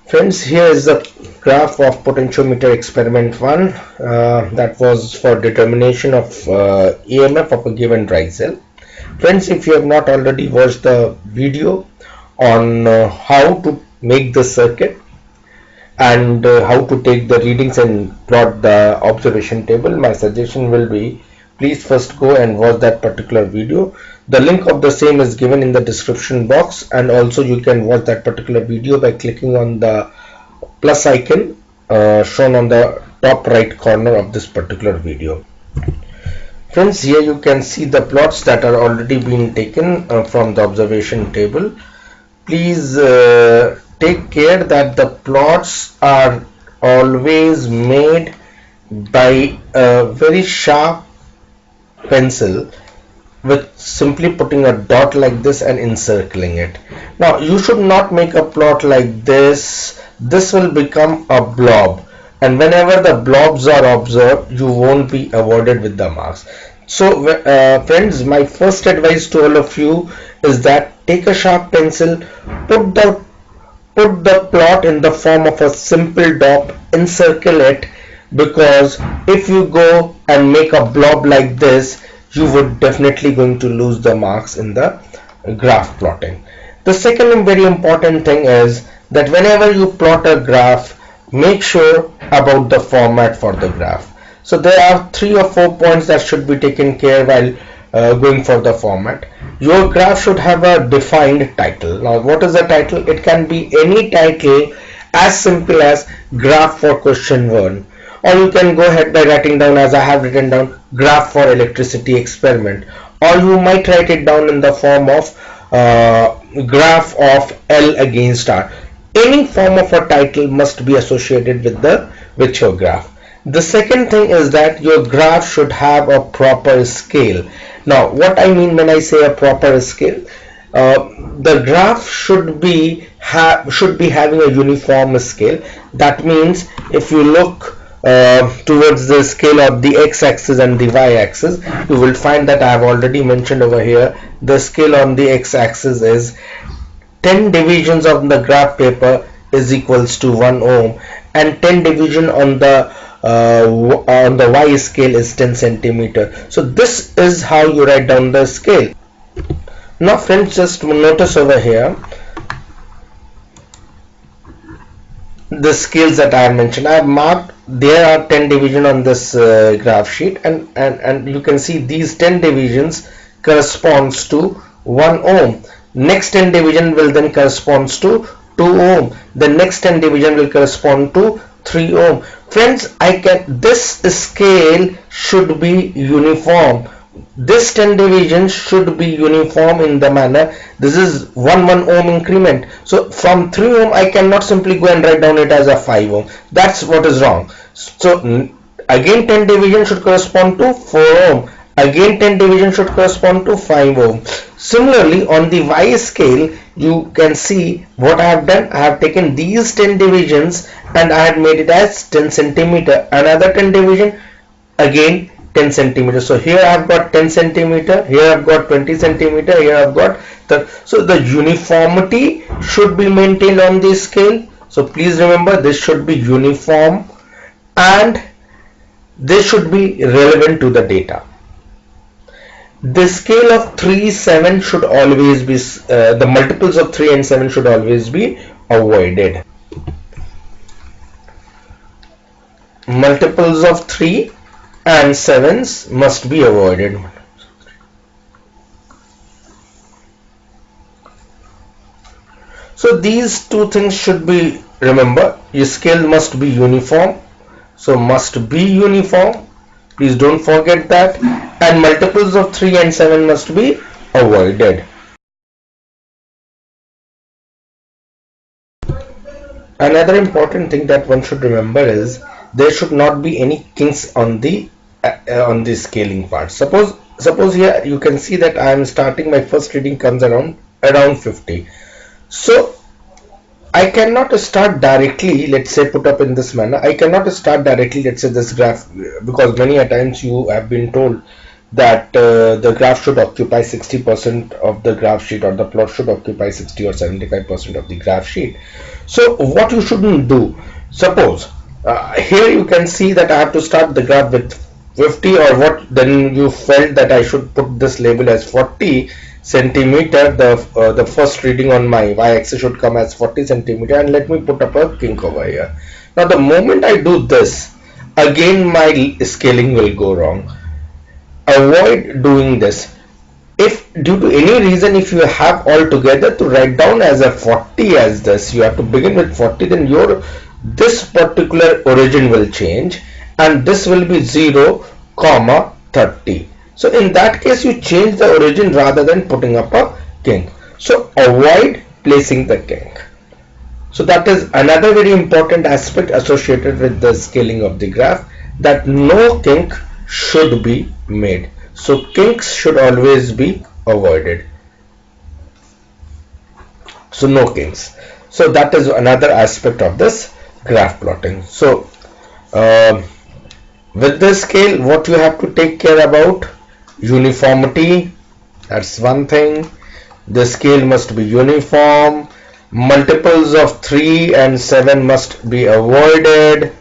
Friends, here is the graph of potentiometer experiment 1 that was for determination of EMF of a given dry cell. Friends, if you have not already watched the video on how to make the circuit and how to take the readings and plot the observation table, my suggestion will be please first go and watch that particular video. The link of the same is given in the description box, and also you can watch that particular video by clicking on the plus icon shown on the top right corner of this particular video. Friends, here you can see the plots that are already being taken from the observation table. Please take care that the plots are always made by a very sharp pencil with simply putting a dot like this and encircling it. Now you should not make a plot like this. This will become a blob, and whenever the blobs are observed, you won't be awarded with the marks. So friends, my first advice to all of you is that take a sharp pencil, put the plot in the form of a simple dot, encircle it, because if you go and make a blob like this, you would definitely going to lose the marks in the graph plotting. The second very important thing is that whenever you plot a graph, make sure about the format for the graph. So there are 3 or 4 points that should be taken care while going for the format. Your graph should have a defined title. Now what is the title? It can be any title as simple as graph for question 1, or you can go ahead by writing down, as I have written down, graph for electricity experiment, or you might write it down in the form of graph of L against R. Any form of a title must be associated with your graph. The second thing is that your graph should have a proper scale. Now what I mean when I say a proper scale, the graph should be having a uniform scale. That means if you look towards the scale of the x-axis and the y-axis, you will find that I have already mentioned over here the scale on the x-axis is 10 divisions of the graph paper is equals to 1 ohm, and 10 division on the y scale is 10 centimeter. So this is how you write down the scale. Now friends, just notice over here the scales that I have mentioned. I have marked there are 10 division on this graph sheet, and you can see these 10 divisions corresponds to 1 ohm. Next 10 division will then corresponds to 2 ohm. The next 10 division will correspond to 3 ohm. Friends, this scale should be uniform. This 10 division should be uniform in the manner, this is 1 ohm increment. So from 3 ohm I cannot simply go and write down it as a 5 ohm. That's what is wrong. So again 10 division should correspond to 4 ohm. Again 10 division should correspond to 5 ohm. Similarly on the y scale, you can see what I have done. I have taken these 10 divisions and I have made it as 10 centimeter. Another 10 division, again 10 centimeter. So here I have got 10 centimeter, here I have got 20 centimeter, here I have got so the uniformity should be maintained on this scale. So please remember, this should be uniform and this should be relevant to the data. The scale of 3, 7 should always be the multiples of 3 and 7 should always be avoided. Multiples of 3 and 7s must be avoided. So these two things should be remember. Your scale must be uniform. So must be uniform. Please don't forget that. And multiples of 3 and 7 must be avoided. Another important thing that one should remember is there should not be any kinks on the scaling part. Suppose here you can see that I am starting, my first reading comes around 50. So I cannot start directly, let's say put up in this manner. I cannot start directly, let's say this graph, because many a times you have been told that the graph should occupy 60% of the graph sheet, or the plot should occupy 60 or 75% of the graph sheet. So what you shouldn't do, suppose here you can see that I have to start the graph with 50, or what, then you felt that I should put this label as 40 centimeter. The first reading on my y-axis should come as 40 centimeter, and let me put up a kink over here. Now the moment I do this, again my scaling will go wrong. Avoid doing this. If due to any reason, if you have altogether to write down as a 40 as this, you have to begin with 40, then your this particular origin will change, and this will be 0 comma 30. So in that case you change the origin rather than putting up a kink. So avoid placing the kink. So that is another very important aspect associated with the scaling of the graph, that no kink should be made. So kinks should always be avoided. So no kinks. So that is another aspect of this graph plotting. So with this scale, what you have to take care about, uniformity, that's one thing. The scale must be uniform. Multiples of 3 and 7 must be avoided.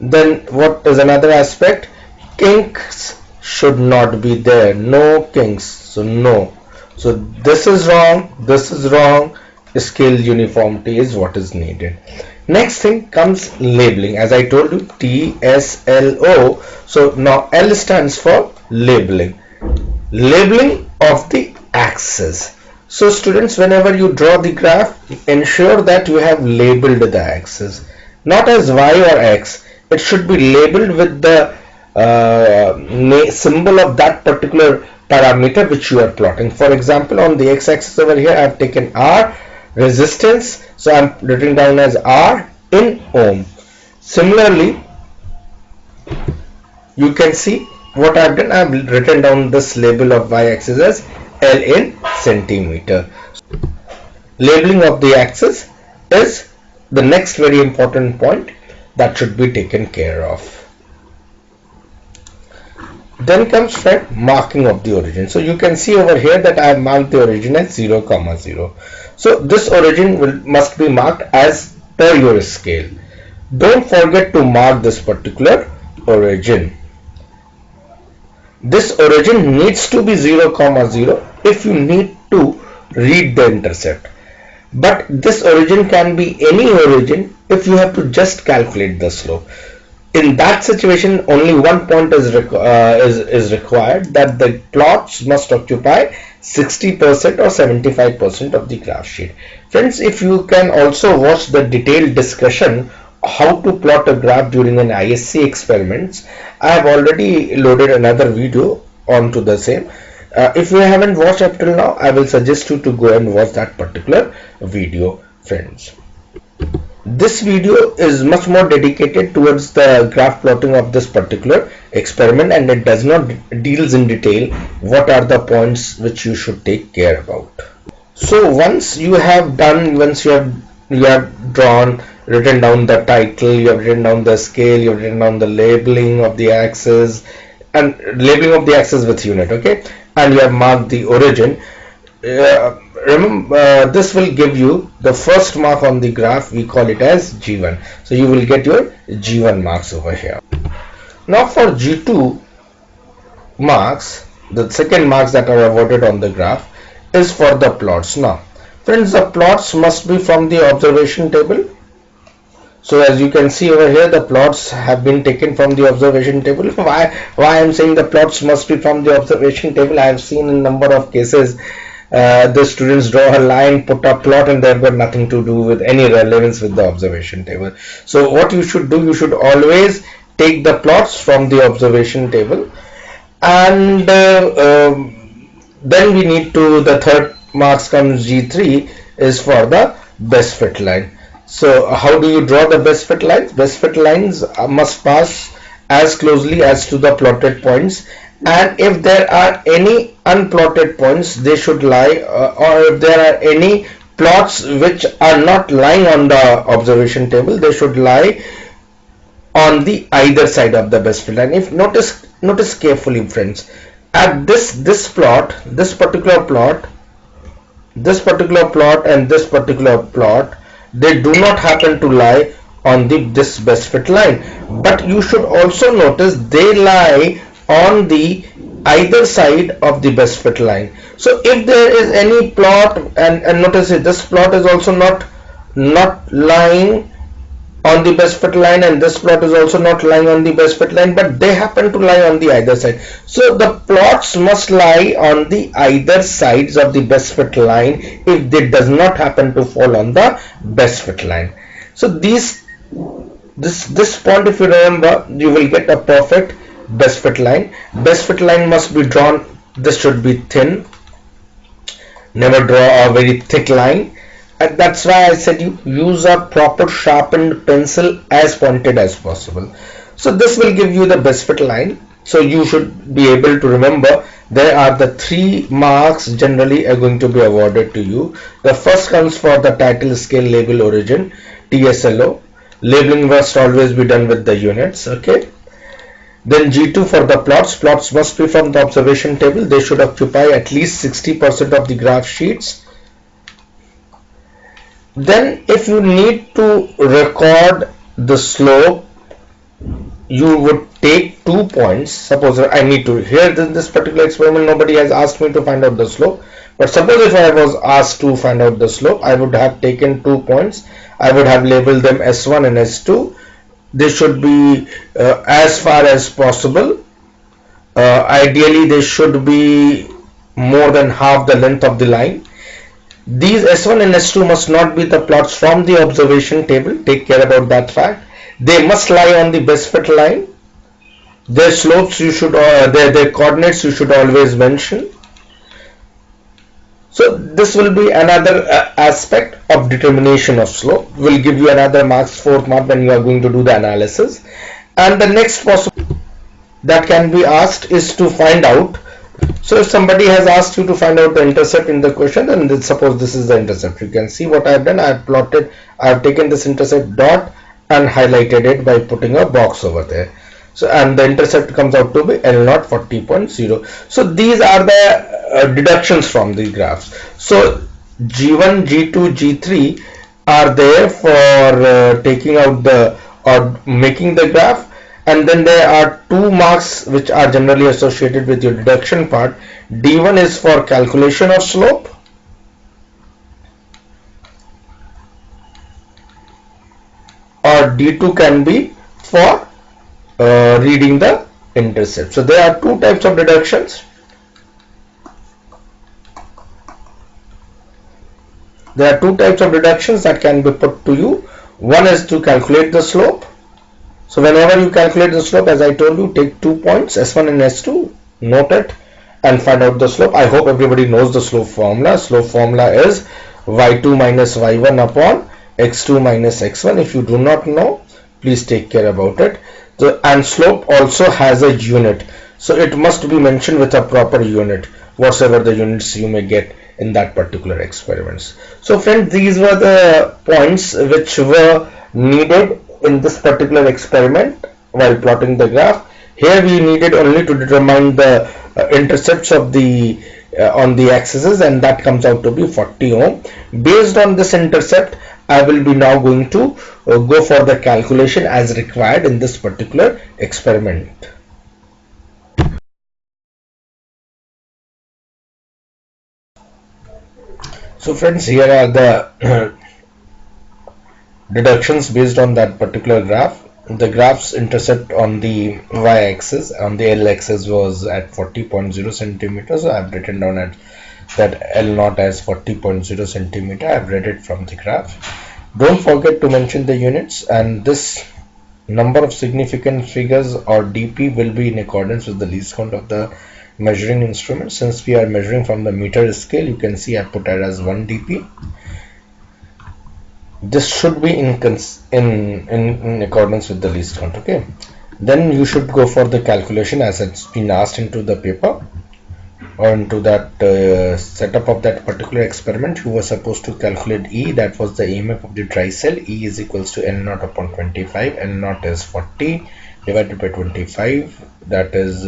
Then what is another aspect? Kinks should not be there. No kinks. So no. So this is wrong. This is wrong. Scale uniformity is what is needed. Next thing comes labeling. As I told you, TSLO. So now L stands for labeling. Labeling of the axis. So students, whenever you draw the graph, ensure that you have labeled the axis, not as y or x. It should be labeled with the symbol of that particular parameter which you are plotting. For example, on the x-axis over here, I have taken R, resistance, so I am written down as R in ohm. Similarly, you can see what I have done. I have written down this label of y-axis as L in centimeter. Labeling of the axis is the next very important point that should be taken care of. Then comes friend, marking of the origin. So you can see over here that I have marked the origin as 0, 0. So this origin must be marked as per your scale. Don't forget to mark this particular origin. This origin needs to be 0, 0 if you need to read the intercept. But this origin can be any origin if you have to just calculate the slope. In that situation, only one point is required, that the plots must occupy 60% or 75% of the graph sheet. Friends, if you can also watch the detailed discussion how to plot a graph during an ISC experiments, I have already loaded another video onto the same. If you haven't watched up till now, I will suggest you to go and watch that particular video, friends. This video is much more dedicated towards the graph plotting of this particular experiment, and it does not deals in detail what are the points which you should take care about. So once you have done, you have drawn, written down the title, you have written down the scale, you have written down the labeling of the axis, and labeling of the axis with unit, okay, and you have marked the origin. Remember, this will give you the first mark on the graph. We call it as G1. So you will get your G1 marks over here. Now for G2 marks, the second marks that are awarded on the graph is for the plots. Now friends, the plots must be from the observation table. So as you can see over here, the plots have been taken from the observation table. Why I am saying the plots must be from the observation table? I have seen in a number of cases the students draw a line, put a plot, and they've got nothing to do with any relevance with the observation table. So what you should do, you should always take the plots from the observation table, and then we need to, the third marks comes G3 is for the best fit line. So how do you draw the best fit lines? Best fit lines must pass as closely as to the plotted points, and if there are any unplotted points, they should lie, or if there are any plots which are not lying on the observation table, they should lie on the either side of the best fit line. If notice carefully, friends, at this particular plot, this particular plot and this particular plot, they do not happen to lie on this best fit line, but you should also notice they lie on the either side of the best fit line. So if there is any plot, and notice it, this plot is also not lying on the best fit line, and this plot is also not lying on the best fit line, but they happen to lie on the either side. So the plots must lie on the either sides of the best fit line if they does not happen to fall on the best fit line. So this point, if you remember, you will get a perfect best fit line. Best fit line must be drawn, this should be thin, never draw a very thick line. And that's why I said you use a proper sharpened pencil as pointed as possible. So this will give you the best fit line. So you should be able to remember there are the 3 marks generally are going to be awarded to you. The first comes for the title, scale, label, origin, TSLO. Labeling must always be done with the units. Okay. Then G2 for the plots. Plots must be from the observation table. They should occupy at least 60% of the graph sheets. Then if you need to record the slope, you would take 2 points. Suppose I need to, here in this particular experiment nobody has asked me to find out the slope, but suppose if I was asked to find out the slope, I would have taken 2 points. I would have labeled them S1 and S2. They should be as far as possible. Ideally they should be more than half the length of the line. These S1 and S2 must not be the plots from the observation table. Take care about that fact. They must lie on the best fit line. Their slopes you should, their coordinates you should always mention. So this will be another aspect of determination of slope. Will give you another marks, 4th mark, when you are going to do the analysis. And the next possible that can be asked is to find out. So if somebody has asked you to find out the intercept in the question, then suppose this is the intercept. You can see what I have done. I have plotted, I have taken this intercept dot and highlighted it by putting a box over there. So, and the intercept comes out to be L0 40.0. So these are the deductions from the graphs. So G1, G2, G3 are there for taking out the or making the graph. And then there are 2 marks which are generally associated with your deduction part. D1 is for calculation of slope, or D2 can be for reading the intercept. So there are 2 types of deductions. There are 2 types of deductions that can be put to you. One is to calculate the slope. So whenever you calculate the slope, as I told you, take 2 points, S1 and S2, note it and find out the slope. I hope everybody knows the slope formula. Slope formula is y2 minus y1 upon x2 minus x1. If you do not know, please take care about it. And slope also has a unit. So it must be mentioned with a proper unit, whatever the units you may get in that particular experiments. So friends, these were the points which were needed in this particular experiment while plotting the graph. Here we needed only to determine the intercepts of the on the axes, and that comes out to be 40 ohm. Based on this intercept, I will be now going to go for the calculation as required in this particular experiment. So friends, here are the deductions based on that particular graph. The graph's intercept on the y-axis, on the l-axis, was at 40.0 centimeters. So I have written down at that L0 as 40.0 centimeter. I have read it from the graph. Don't forget to mention the units, and this number of significant figures or dp will be in accordance with the least count of the measuring instrument. Since we are measuring from the meter scale, you can see I put it as 1 dp. This should be in accordance with the least count. Okay, then you should go for the calculation as it's been asked into the paper or into that setup of that particular experiment. You were supposed to calculate E, that was the EMF of the dry cell. E is equals to L0 upon 25. L0 is 40 divided by 25, that is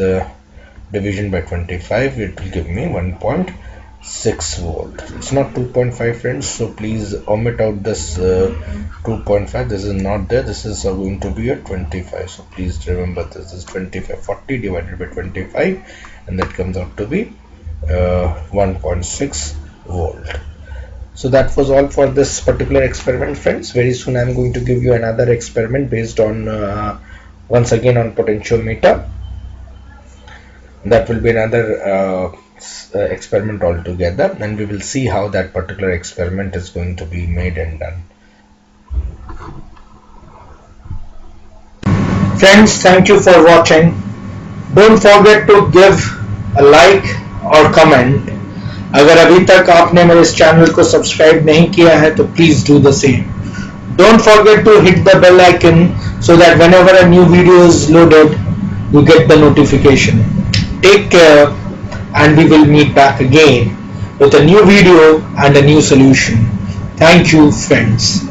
division by 25. It will give me 1.0. volt. It's not 2.5 friends, so please omit out this 2.5. This is not there. This is going to be a 25, so please remember this is 25. 40 divided by 25, and that comes out to be 1.6 volt. So that was all for this particular experiment, friends. Very soon I'm going to give you another experiment based on once again on potentiometer. That will be another experiment altogether, and we will see how that particular experiment is going to be made and done. Friends, thank you for watching. Don't forget to give a like or comment. अगर अभी तक आपने मेरे इस channel को subscribe नहीं किया है तो please do the same. Don't forget to hit the bell icon so that whenever a new video is loaded, you get the notification. Take care, and we will meet back again with a new video and a new solution. Thank you, friends.